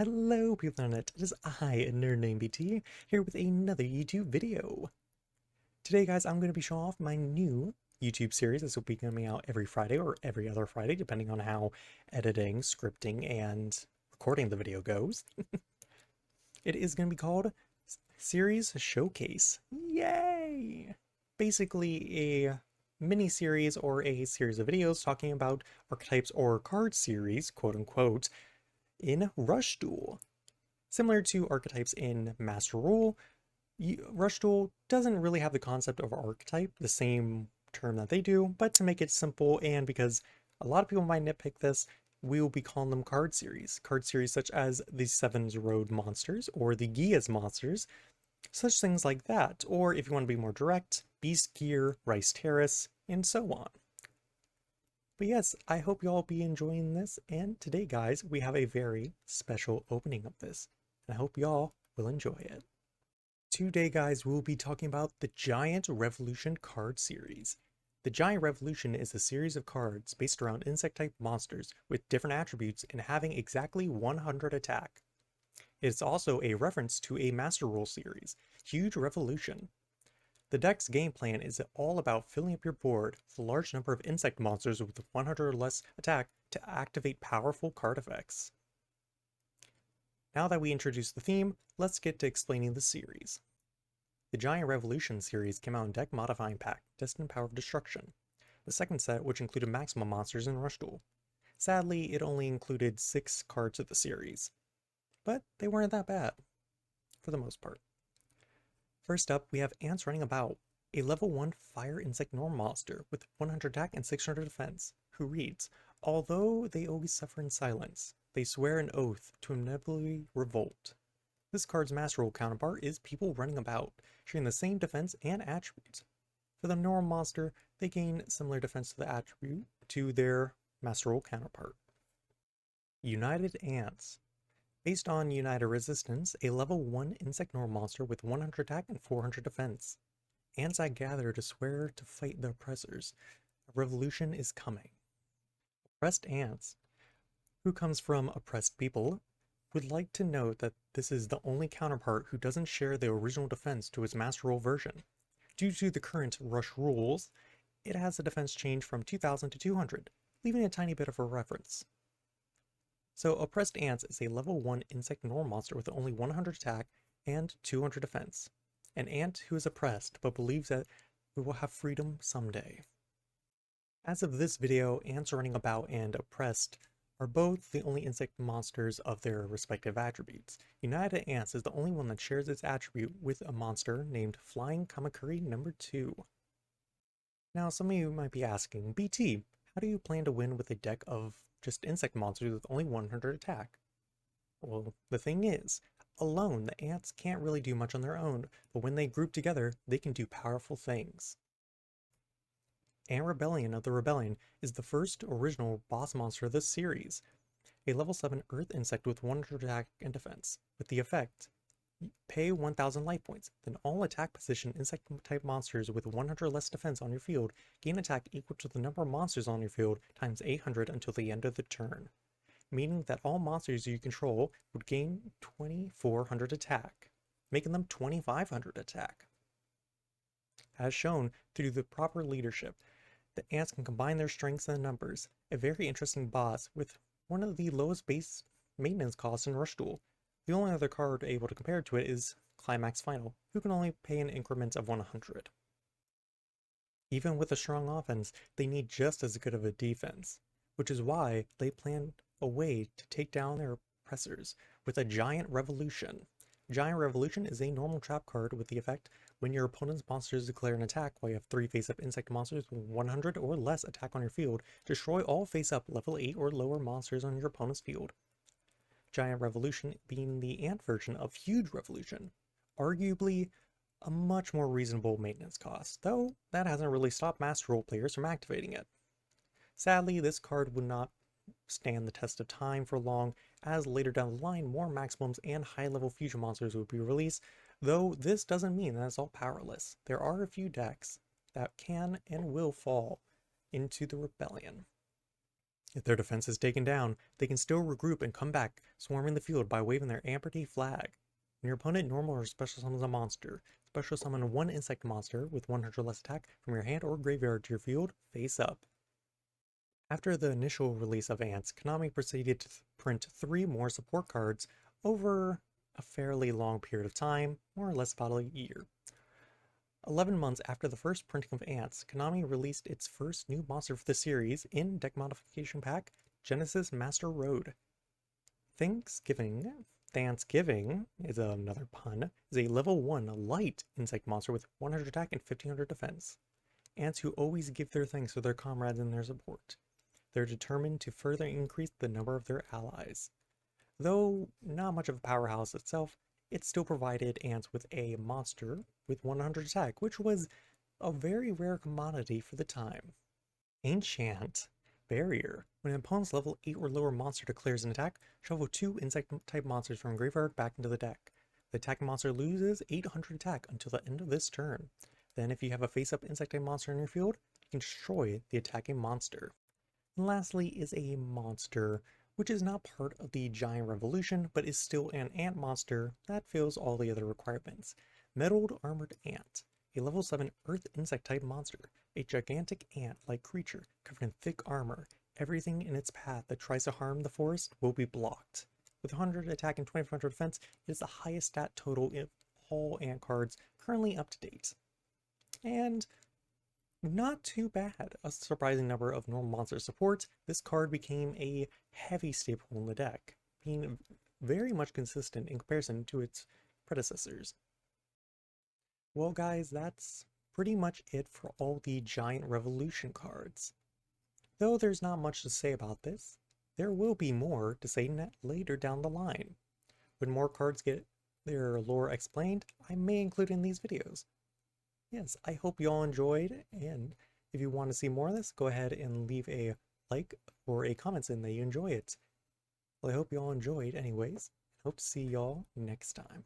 Hello people on it, it is I, a nerd named BT, here with another YouTube video. Today guys, I'm going to be showing off my new YouTube series. This will be coming out every Friday or every other Friday, depending on how editing, scripting, and recording the video goes. It is going to be called Series Showcase. Yay! Basically a mini-series or a series of videos talking about archetypes or card series, quote unquote, in Rush Duel. Similar to archetypes in Master Rule, Rush Duel doesn't really have the concept of archetype, the same term that they do, but to make it simple and because a lot of people might nitpick this, we will be calling them card series. Card series such as the Seven's Road monsters or the Gia's monsters, such things like that. Or if you want to be more direct, Beast Gear, Rice Terrace, and so on. But yes, I hope you all be enjoying this, and today guys, we have a very special opening of this, and I hope y'all will enjoy it. Today guys, we'll be talking about the Giant Revolution card series. The Giant Revolution is a series of cards based around insect-type monsters with different attributes and having exactly 100 attack. It is also a reference to a Master Rule series, Huge Revolution. The deck's game plan is all about filling up your board with a large number of insect monsters with 100 or less attack to activate powerful card effects. Now that we introduced the theme, let's get to explaining the series. The Giant Revolution series came out in Deck Modifying Pack, Destined Power of Destruction, the second set which included maximum monsters in Rush Duel. Sadly, it only included 6 cards of the series, but they weren't that bad, for the most part. First up, we have Ants Running About, a level 1 fire insect norm monster with 100 attack and 600 defense, who reads, although they always suffer in silence, they swear an oath to inevitably revolt. This card's Master Rule counterpart is People Running About, sharing the same defense and attributes. For the norm monster, they gain similar defense to the attribute to their Master Rule counterpart. United Ants. Based on United Resistance, a level 1 insect norm monster with 100 attack and 400 defense. Ants I gather to swear to fight the oppressors. A revolution is coming. Oppressed Ants, who comes from oppressed people, would like to note that this is the only counterpart who doesn't share the original defense to its Master Rule version. Due to the current Rush rules, it has a defense change from 2000 to 200, leaving a tiny bit of a reference. So Oppressed Ants is a level 1 insect norm monster with only 100 attack and 200 defense. An ant who is oppressed but believes that we will have freedom someday. As of this video, Ants Running About and Oppressed are both the only insect monsters of their respective attributes. United Ants is the only one that shares its attribute with a monster named Flying Kamakuri No. 2. Now some of you might be asking, BT, how do you plan to win with a deck of just insect monsters with only 100 attack? Well, the thing is, alone the ants can't really do much on their own, but when they group together, they can do powerful things. Ant Rebellion of the Rebellion is the first original boss monster of this series, a level 7 earth insect with 100 attack and defense. With the effect, pay 1000 life points, then all attack position insect type monsters with 100 or less defense on your field gain attack equal to the number of monsters on your field times 800 until the end of the turn, meaning that all monsters you control would gain 2400 attack, making them 2500 attack. As shown through the proper leadership, the ants can combine their strengths and numbers, a very interesting boss with one of the lowest base maintenance costs in Rush Duel. The only other card able to compare to it is Climax Final, who can only pay in increments of 100. Even with a strong offense, they need just as good of a defense, which is why they planned a way to take down their oppressors with a Giant Revolution. Giant Revolution is a normal trap card with the effect when your opponent's monsters declare an attack while you have 3 face-up insect monsters with 100 or less attack on your field, destroy all face-up level 8 or lower monsters on your opponent's field. Giant Revolution being the ant version of Huge Revolution, arguably a much more reasonable maintenance cost, though that hasn't really stopped Master Rule players from activating it. Sadly, this card would not stand the test of time for long, as later down the line more maximums and high-level fusion monsters would be released, though this doesn't mean that it's all powerless. There are a few decks that can and will fall into the Rebellion. If their defense is taken down, they can still regroup and come back, swarming the field by waving their amperty flag. When your opponent normal or special summons a monster, special summon one insect monster with 100 less attack from your hand or graveyard to your field, face up. After the initial release of Ants, Konami proceeded to print 3 more support cards over a fairly long period of time, more or less about a year. 11 months after the first printing of Ants, Konami released its first new monster for the series in deck modification pack, Genesis Master Road. Thanksgiving is another pun, is a level 1 light insect monster with 100 attack and 1500 defense. Ants who always give their thanks to their comrades and their support. They're determined to further increase the number of their allies. Though not much of a powerhouse itself, it still provided Ants with a monster with 100 attack, which was a very rare commodity for the time. Enchant Barrier. When an opponent's level 8 or lower monster declares an attack, shuffle 2 insect-type monsters from graveyard back into the deck. The attacking monster loses 800 attack until the end of this turn. Then if you have a face-up insect-type monster in your field, you can destroy the attacking monster. And lastly is a monster, which is not part of the Giant Revolution, but is still an ant monster that fills all the other requirements. Metalled Armored Ant, a level 7 Earth Insect-type monster, a gigantic ant-like creature covered in thick armor. Everything in its path that tries to harm the forest will be blocked. With 100 attack and 2500 defense, it is the highest stat total in all ant cards currently up to date. And not too bad. A surprising number of normal monster support, this card became a heavy staple in the deck, being very much consistent in comparison to its predecessors. Well guys, that's pretty much it for all the Giant Revolution cards. Though there's not much to say about this, there will be more to say later down the line. When more cards get their lore explained, I may include in these videos. Yes, I hope you all enjoyed, and if you want to see more of this, go ahead and leave a like or a comment saying that you enjoy it. Well, I hope you all enjoyed anyways. Hope to see y'all next time.